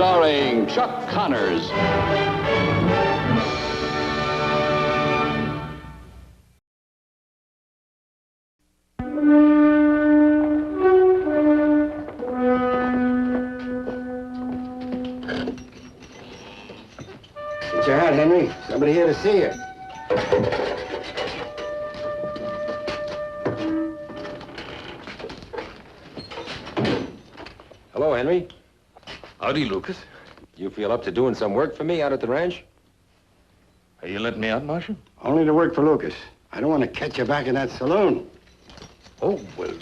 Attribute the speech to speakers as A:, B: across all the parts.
A: starring Chuck Connors.
B: Get your hat, Henry. Somebody here to see you.
C: Hello, Henry.
D: Howdy, Lucas.
C: You feel up to doing some work for me out at the ranch?
D: Are you letting me out, Marshal?
B: Only to work for Lucas. I don't want to catch you back in that saloon.
D: Oh, well,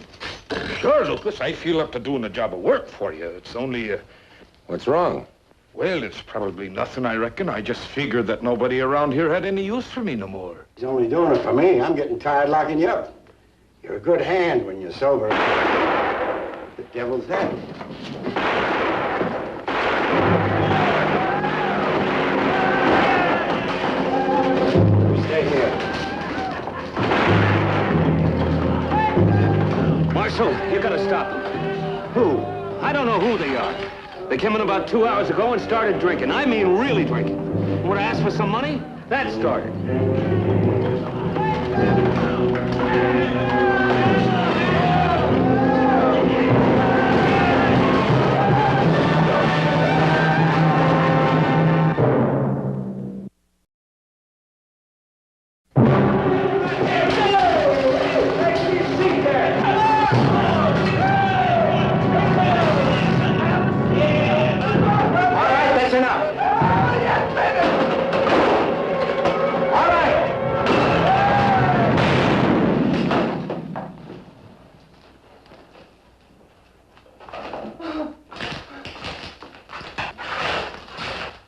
D: sure, Lucas. I feel up to doing a job of work for you. It's only,
C: What's wrong?
D: well, it's probably nothing, I reckon. I just figured that nobody around here had any use for me no more.
B: He's only doing it for me. I'm getting tired locking you up. You're a good hand when you're sober. The devil's that. Stay here.
E: Marshal, you gotta stop them.
B: Who?
E: I don't know who they are. They came in about 2 hours ago and started drinking. I mean really drinking. When I asked for some money, that started.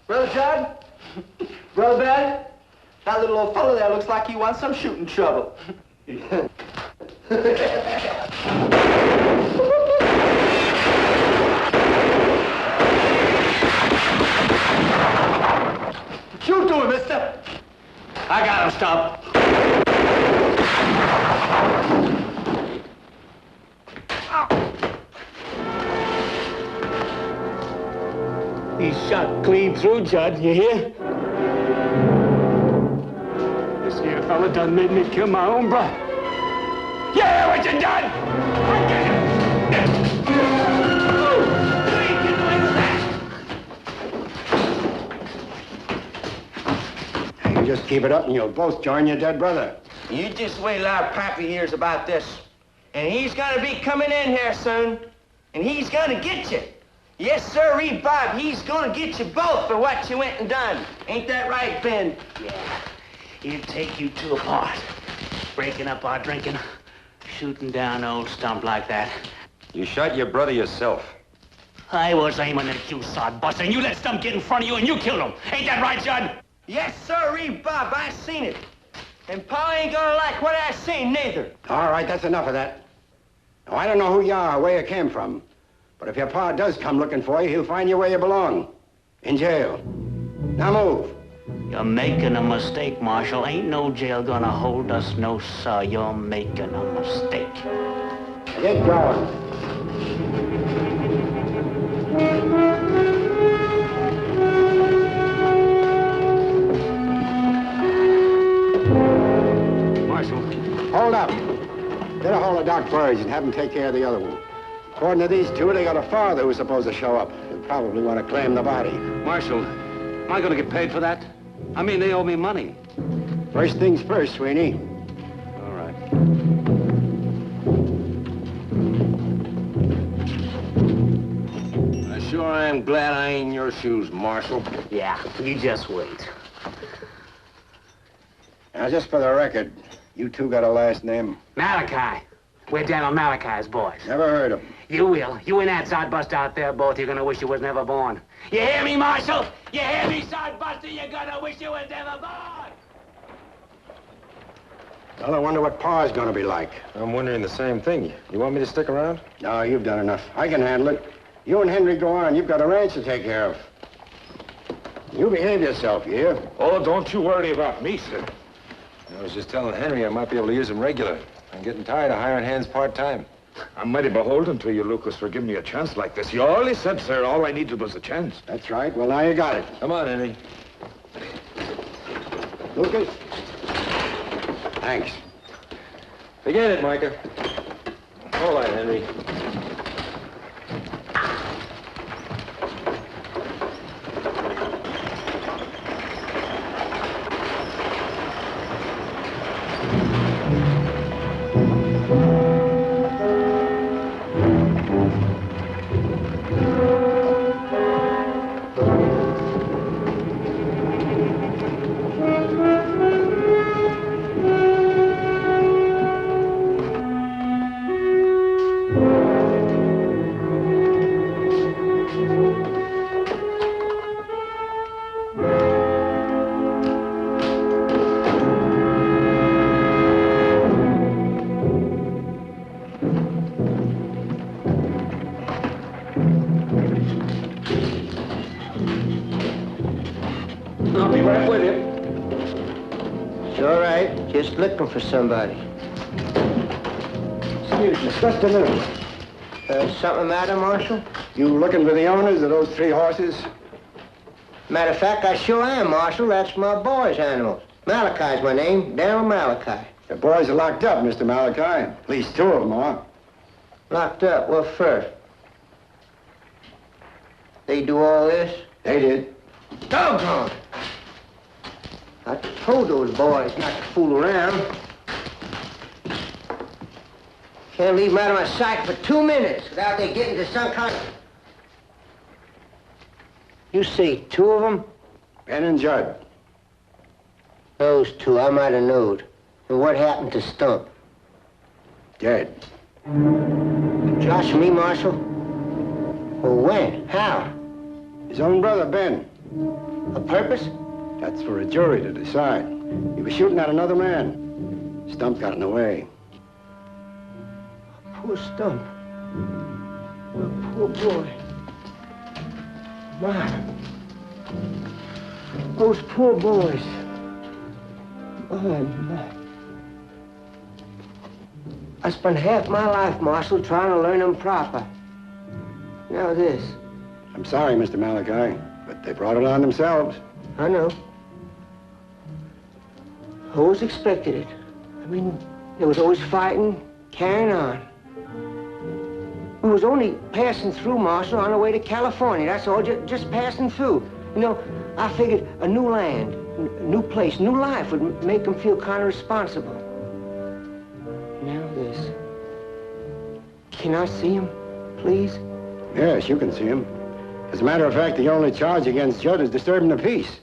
F: Brother Judd? Brother Ben? That little old fellow there looks like he wants some shooting trouble. Shoot to him, mister.
E: I got him, stop. He's shot clean through, Judd, you hear? This here fella done made me kill my own brother. You hear what you done?
B: You just keep it up and you'll both join your dead brother.
F: You just wait till our pappy hears about this. And he's gonna be coming in here soon. And he's gonna get you. Yes, sirree, Bob. He's gonna get you both for what you went and done. Ain't that right, Ben?
E: Yeah, he'd take you two apart. Breaking up our drinking, shooting down old stump like that.
C: You shot your brother yourself.
E: I was aiming at you, sodbuster, and you let Stump get in front of you and you killed him. Ain't that right, Judd?
F: Yes, sirree, Bob. I seen it. And Pa ain't gonna like what I seen, neither.
B: All right, that's enough of that. Now, I don't know who you are or where you came from. But if your pa does come looking for you, he'll find you where you belong. In jail. Now move.
E: You're making a mistake, Marshal. Ain't no jail gonna hold us, no, sir. You're making a mistake.
B: Get going.
E: Marshal.
B: Hold up. Get a hold of Doc Burge and have him take care of the other one. According to these two, they got a father who's supposed to show up. He'll probably want to claim the body.
E: Marshal, am I gonna get paid for that? I mean, they owe me money.
B: First things first, Sweeney.
E: All right.
G: I sure am glad I ain't in your shoes, Marshal.
E: Yeah, you just wait.
B: Now, just for the record, you two got a last name?
E: Malachi. We're Daniel Malachi's boys.
B: Never heard of him.
E: You will. You and that sodbuster out there, both, you're gonna wish you was never born. You hear me, Marshal? You hear me, sodbuster? You're gonna wish you was never born!
B: Well, I wonder what Pa's gonna be like.
C: I'm wondering the same thing. You want me to stick around?
B: No, you've done enough. I can handle it. You and Henry go on. You've got a ranch to take care of. You behave yourself, you hear?
D: Oh, don't you worry about me, sir.
C: I was just telling Henry I might be able to use him regular. I'm getting tired of hiring hands part-time.
D: I'm mighty beholden to you, Lucas, for giving me a chance like this. You always said, sir, all I needed was a chance.
B: That's right. Well, now you got it.
C: Come on, Henry.
B: Lucas? Thanks.
C: Forget it, Micah. Hold on, Henry.
E: I'll be right with you.
F: It's all right. Just looking for somebody.
B: Excuse me, just a minute.
F: Something matter, Marshal?
B: You looking for the owners of those 3 horses?
F: Matter of fact, I sure am, Marshal. That's my boy's animals. Malachi's my name, Daryl Malachi.
B: The boys are locked up, Mr. Malachi. At least 2 of them are.
F: Locked up? What for? They do all this?
B: They did.
F: Doggone! I told those boys not to fool around. Can't leave them out of my sight for 2 minutes without they get into some kind of... You say 2 of them?
B: Ben and Judd.
F: Those 2, I might have knowed. And what happened to Stump?
B: Dead.
F: Josh me, Marshal? Well, when? How?
B: His own brother, Ben.
F: A purpose?
B: That's for a jury to decide. He was shooting at another man. Stump got in the way.
F: Poor Stump. Oh, poor boy. My. Those poor boys. My. I spent half my life, Marshal, trying to learn them proper. Now this.
B: I'm sorry, Mr. Malachi, but they brought it on themselves.
F: I know. Always expected it. I mean, there was always fighting, carrying on. We was only passing through, Marshal, on our way to California. That's all, just passing through. You know, I figured a new land, a new place, new life would make them feel kind of responsible. Now this. Can I see him, please?
B: Yes, you can see him. As a matter of fact, the only charge against Judd is disturbing the peace.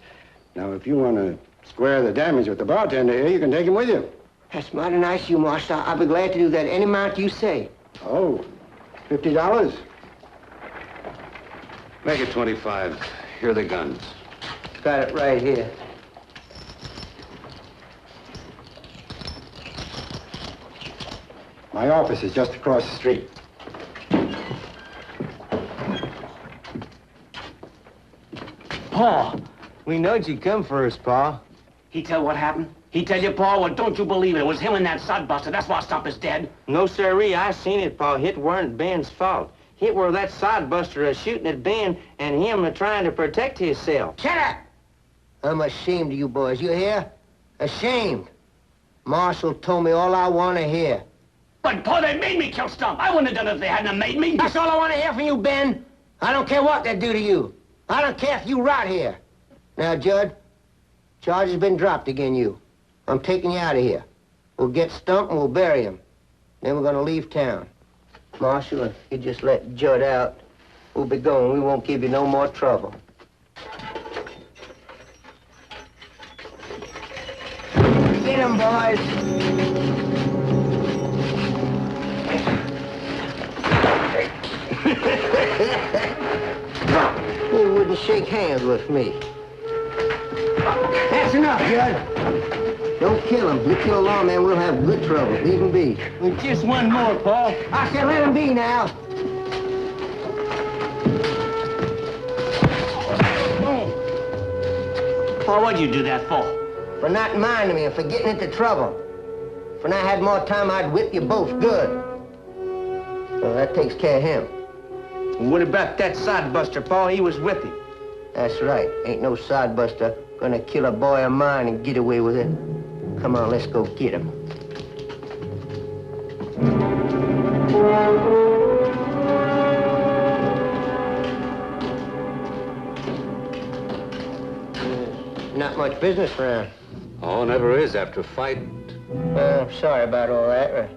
B: Now, if you want to square the damage with the bartender here, you can take him with you.
F: That's mighty nice of you, Marshal. I'll be glad to do that any amount you say.
B: Oh, $50?
A: Make it 25. Here are the guns.
F: Got it right here.
B: My office is just across the street.
E: Paul,
F: We knowed you'd come for us, Pa.
E: he tell what happened? He tell you, Paul? Well, don't you believe it. It was him and that sodbuster. That's why Stump is dead.
F: No, sirree, I seen it, Pa. It weren't Ben's fault. It were that sodbuster shooting at Ben and him trying to protect himself. Shut up! I'm ashamed of you boys. You hear? Ashamed. Marshal told me all I want to hear.
E: But, Paul, they made me kill Stump. I wouldn't have done it if they hadn't have made me.
F: That's all I want to hear from you, Ben. I don't care what they do to you. I don't care if you rot here. Now, Judd, charge has been dropped against you. I'm taking you out of here. We'll get Stump and we'll bury him. Then we're gonna leave town. Marshal, if you just let Judd out, we'll be going. We won't give you no more trouble. Get him, boys. You wouldn't shake hands with me. That's enough, Judd. Don't kill him. You kill a lawman, we'll have good trouble. Leave him be. Well, just one more, Paul. I said let him be now.
E: Paul, what'd you do that for?
F: For not minding me and for getting into trouble. If I had more time, I'd whip you both good. Well, that takes care of him.
G: What about that sodebuster, Paul? He was with him.
F: That's right. Ain't no sodebuster gonna kill a boy of mine and get away with it. Come on, let's go get him. Not much business around.
A: Oh, never is after a fight.
F: Sorry about all that.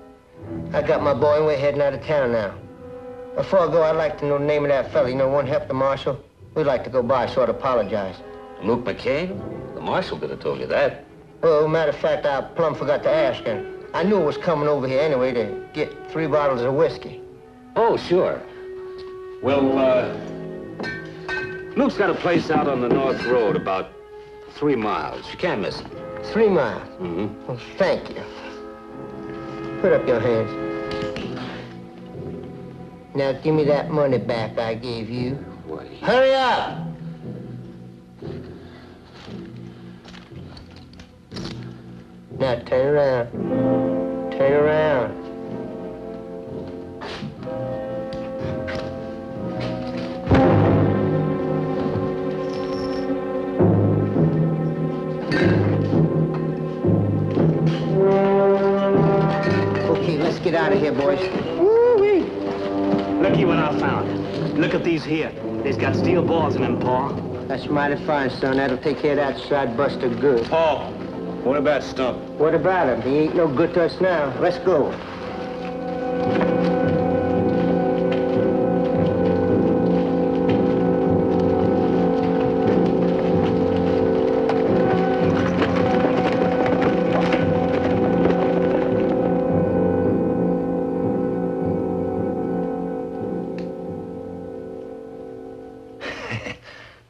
F: I got my boy and we're heading out of town now. Before I go, I'd like to know the name of that fella. You know, one help the marshal. We'd like to go by, sort of apologize.
G: Luke McCabe?
A: The marshal could have told you that.
F: Well, matter of fact, I plumb forgot to ask, and I knew it was coming over here anyway to get 3 bottles of whiskey.
A: Oh, sure. Well, Luke's got a place out on the North Road, about 3 miles. You can't miss it.
F: 3 miles?
A: Mm-hmm.
F: Well, thank you. Put up your hands. Now, give me that money back I gave you.
A: What?
F: Hurry up! Now, turn around. Turn around. Okay, let's get out of here, boys. Woo-wee.
E: Looky what I found. Look at these here. They's got steel balls in them, Pa.
F: That's mighty fine, son. That'll take care of that sodebuster good.
G: Paul, what about Stump?
F: What about him? He ain't no good to us now. Let's go.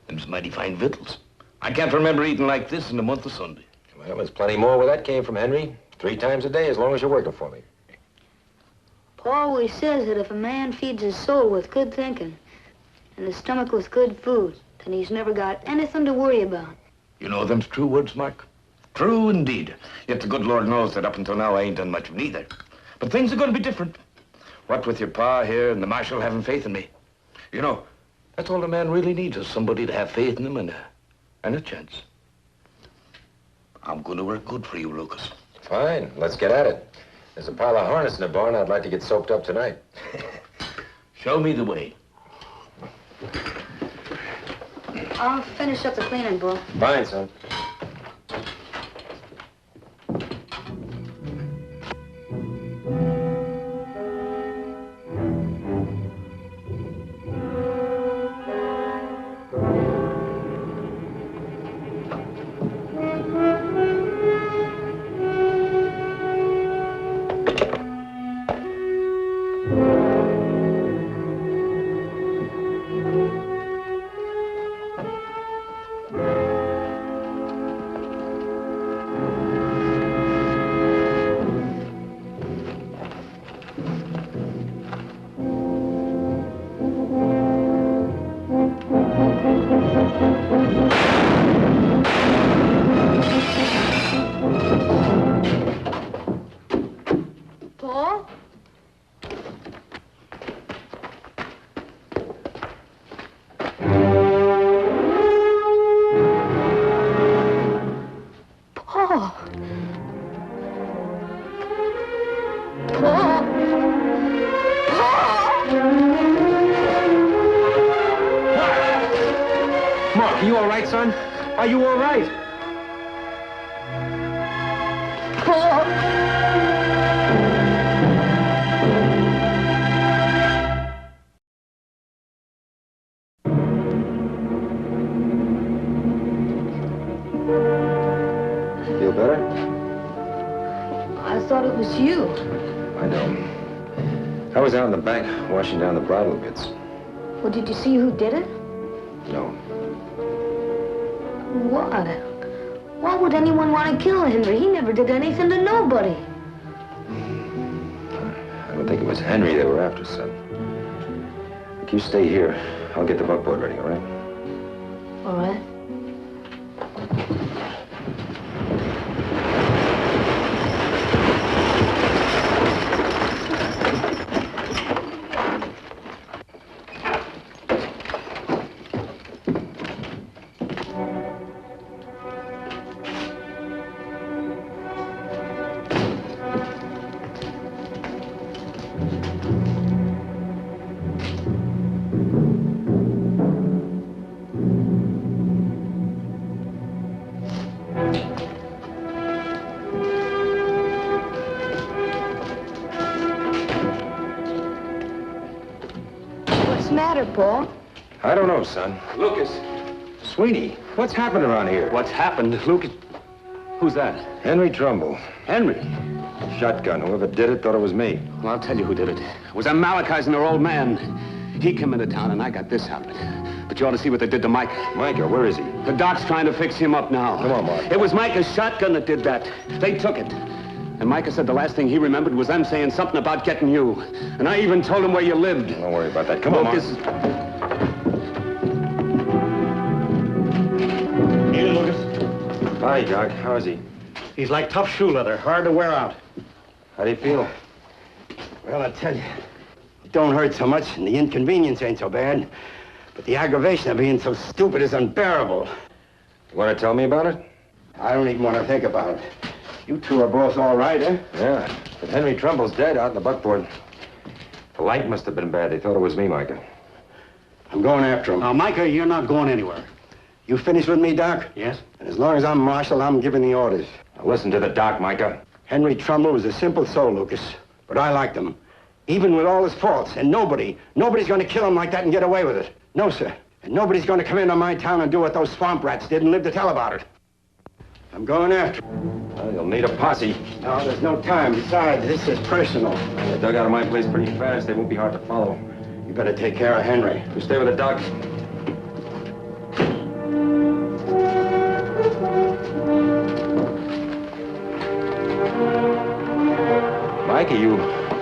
D: Them's mighty fine victuals. I can't remember eating like this in the month of Sunday.
C: Well, there's plenty more where that came from, Henry. 3 times a day, as long as you're working for me.
H: Paul always says that if a man feeds his soul with good thinking and his stomach with good food, then he's never got anything to worry about.
D: You know them's true words, Mark? True indeed. Yet the good Lord knows that up until now I ain't done much of neither. But things are going to be different. What with your pa here and the marshal having faith in me. You know, that's all a man really needs is somebody to have faith in him and a chance. I'm going to work good for you, Lucas.
C: Fine, let's get at it. There's a pile of harness in the barn. I'd like to get soaped up tonight.
D: Show me the way.
H: I'll finish up the cleaning, Bull.
C: Fine, son.
H: Paul? Paul? Paul?
C: Mark, are you all right, son? Are you all right?
H: Paul?
C: Feel better?
H: I thought it was you.
C: I know. I was out in the back washing down the bridle bits.
H: Well, did you see who did it?
C: No.
H: Why? Why would anyone want to kill Henry? He never did anything to nobody.
C: I don't think it was Henry they were after, son. Look, you stay here. I'll get the buckboard ready, all right?
H: All right. the matter, Paul?
C: I don't know, son.
A: Lucas.
C: Sweetie, what's happened around here?
A: What's happened, Lucas? Who's that?
C: Henry Trumbull.
A: Henry.
C: Shotgun. Whoever did it thought it was me.
A: Well, I'll tell you who did it. It was them Malachi's and their old man. He came into town and I got this out of it. But you ought to see what they did to Micah.
C: Micah, where is he?
A: The doc's trying to fix him up now.
C: Come on, Mark.
A: It was Micah's shotgun that did that. They took it. And Micah said the last thing he remembered was them saying something about getting you. And I even told him where you lived.
C: Don't worry about that. Come on, Mark.
B: Hey, Lucas.
C: Hi, Doc. How is he?
B: He's like tough shoe leather, hard to wear out.
C: How do you feel?
B: Well, I tell you, it don't hurt so much, and the inconvenience ain't so bad. But the aggravation of being so stupid is unbearable.
C: You want to tell me about it?
B: I don't even want to think about it. You two are both all right, eh?
C: Yeah, but Henry Trumbull's dead out in the buckboard. The light must have been bad. They thought it was me, Micah.
B: I'm going after him.
I: Now, Micah, you're not going anywhere.
B: You finished with me, Doc?
I: Yes?
B: And as long as I'm marshal, I'm giving the orders.
C: Now listen to the doc, Micah.
B: Henry Trumbull was a simple soul, Lucas. But I liked him. Even with all his faults. And nobody's going to kill him like that and get away with it. No, sir. And nobody's going to come into my town and do what those swamp rats did and live to tell about it. I'm going after him.
C: Well, you'll need a posse.
B: No, there's no time. Besides, this is personal.
C: They dug out of my place pretty fast. They won't be hard to follow.
B: You better take care of Henry.
C: You stay with the doc. Micah, you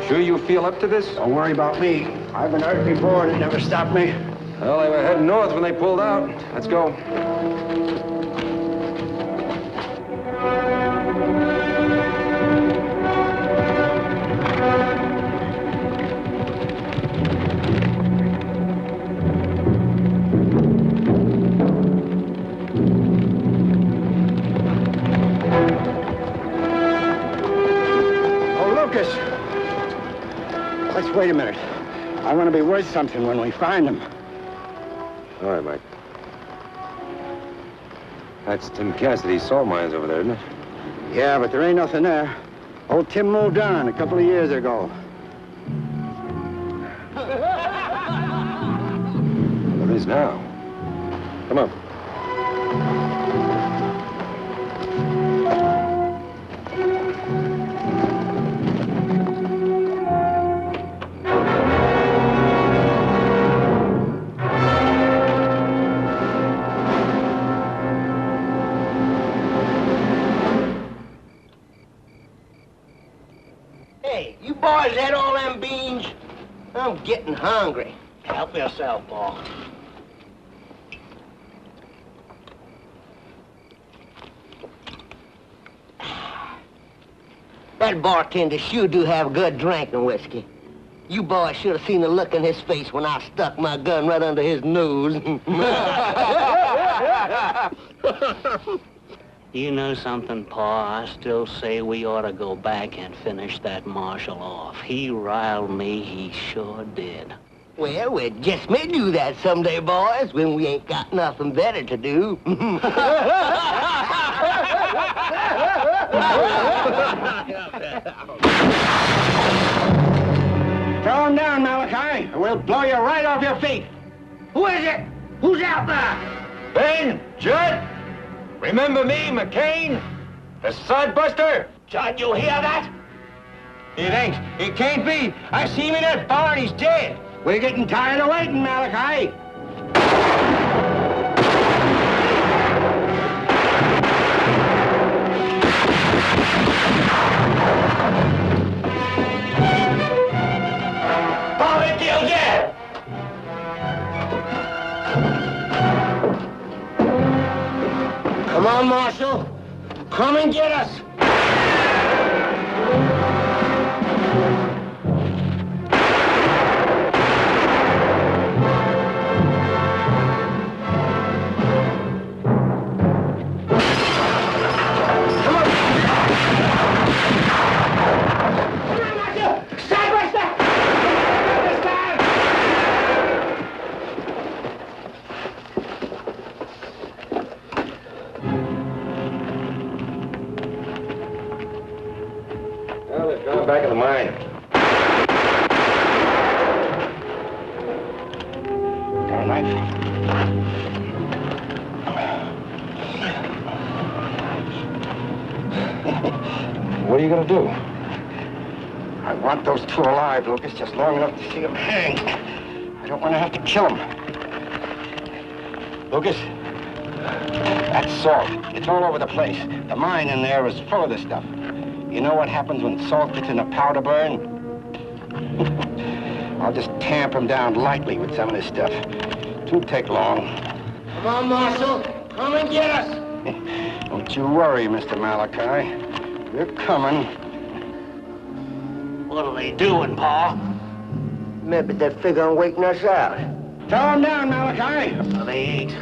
C: sure you feel up to this?
B: Don't worry about me. I've been hurt before and it never stopped me.
C: Well, they were heading north when they pulled out. Let's go.
B: Let's wait a minute. I want to be worth something when we find him.
C: All right, Mike. That's Tim Cassidy's salt mines over there, isn't it?
B: Yeah, but there ain't nothing there. Old Tim moved on a couple of years ago.
C: There is now. Come on.
F: Boys, that all them beans? I'm getting hungry.
E: Help yourself, Paul.
F: That bartender sure do have good drinking whiskey. You boys should have seen the look in his face when I stuck my gun right under his nose.
E: You know something, Pa? I still say we ought to go back and finish that marshal off. He riled me, he sure did.
F: Well, we just may do that someday, boys, when we ain't got nothing better to do.
B: Throw him down, Malachi, or we'll blow you right off your feet.
F: Who is it? Who's out there?
C: Ben, Judd, remember me, McCain? The sodbuster?
F: Judd, you hear that?
B: It ain't. It can't be. I see him in that barn. He's dead. We're getting tired of waiting, Malachi.
F: Come on, Marshal. Come and get us.
B: Got a knife?
C: What are you gonna do?
B: I want those two alive, Lucas, just long enough to see them hanged. I don't want to have to kill them. Lucas, that's salt. It's all over the place. The mine in there is full of this stuff. You know what happens when salt gets in a powder burn? I'll just tamp him down lightly with some of this stuff. It won't take long.
F: Come on, Marshal. Come and get us.
B: Don't you worry, Mr. Malachi. We're coming.
E: What are they doing, Pa?
F: Maybe they figure on waiting us out.
B: Throw him down, Malachi.
E: No, they ain't.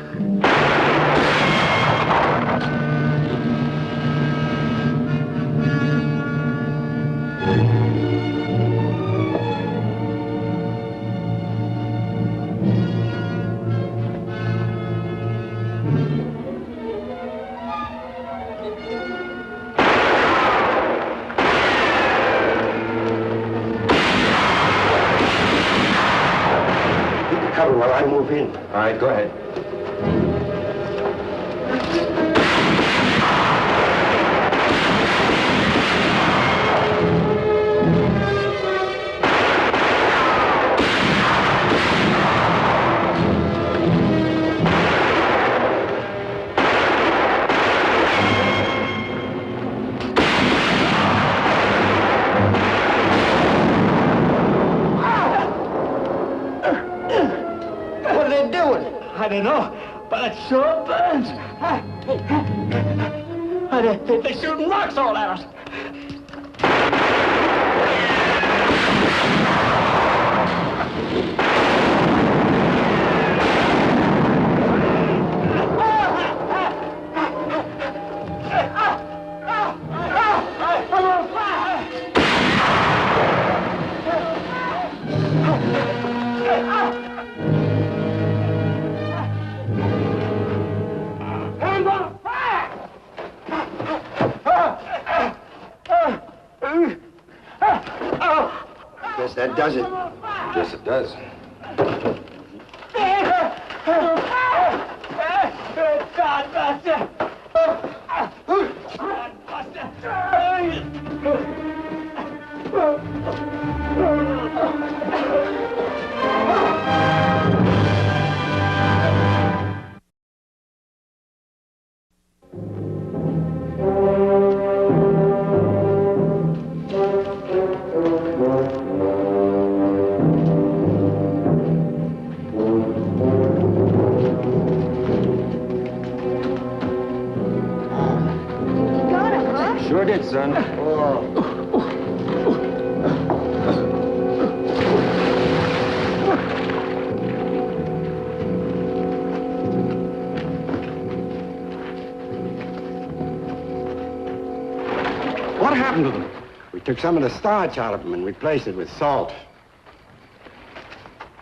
B: Cover while I move in.
C: All right, go ahead.
F: I don't know, but it sure burns. They're shooting rocks all at us.
B: Guess that does it.
C: Yes, it does.
B: Sure did, son.
I: What happened to them?
B: We took some of the starch out of them and replaced it with salt.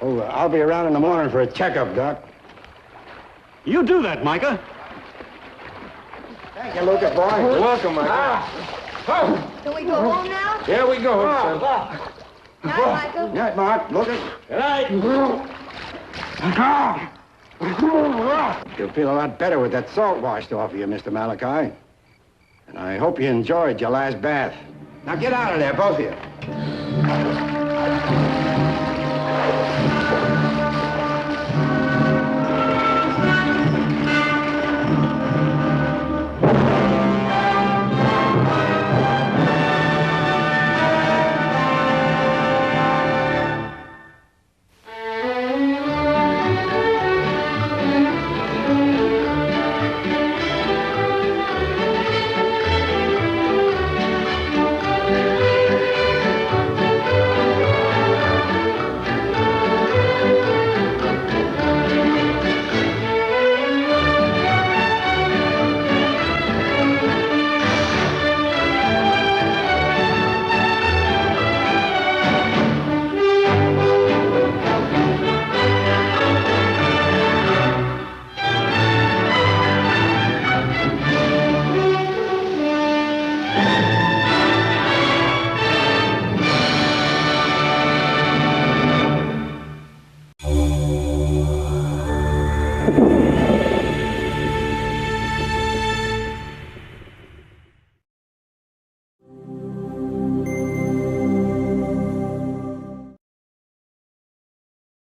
B: Oh, I'll be around in the morning for a checkup, Doc.
I: You do that, Micah.
B: Thank you, Lucas, boy.
C: You're welcome, Micah.
H: Can we go home now?
C: Here we go, son.
H: Night, Micah.
B: Night, Mark. Lucas.
F: Good night.
B: You'll feel a lot better with that salt washed off of you, Mr. Malachi. And I hope you enjoyed your last bath. Now get out of there, both of you.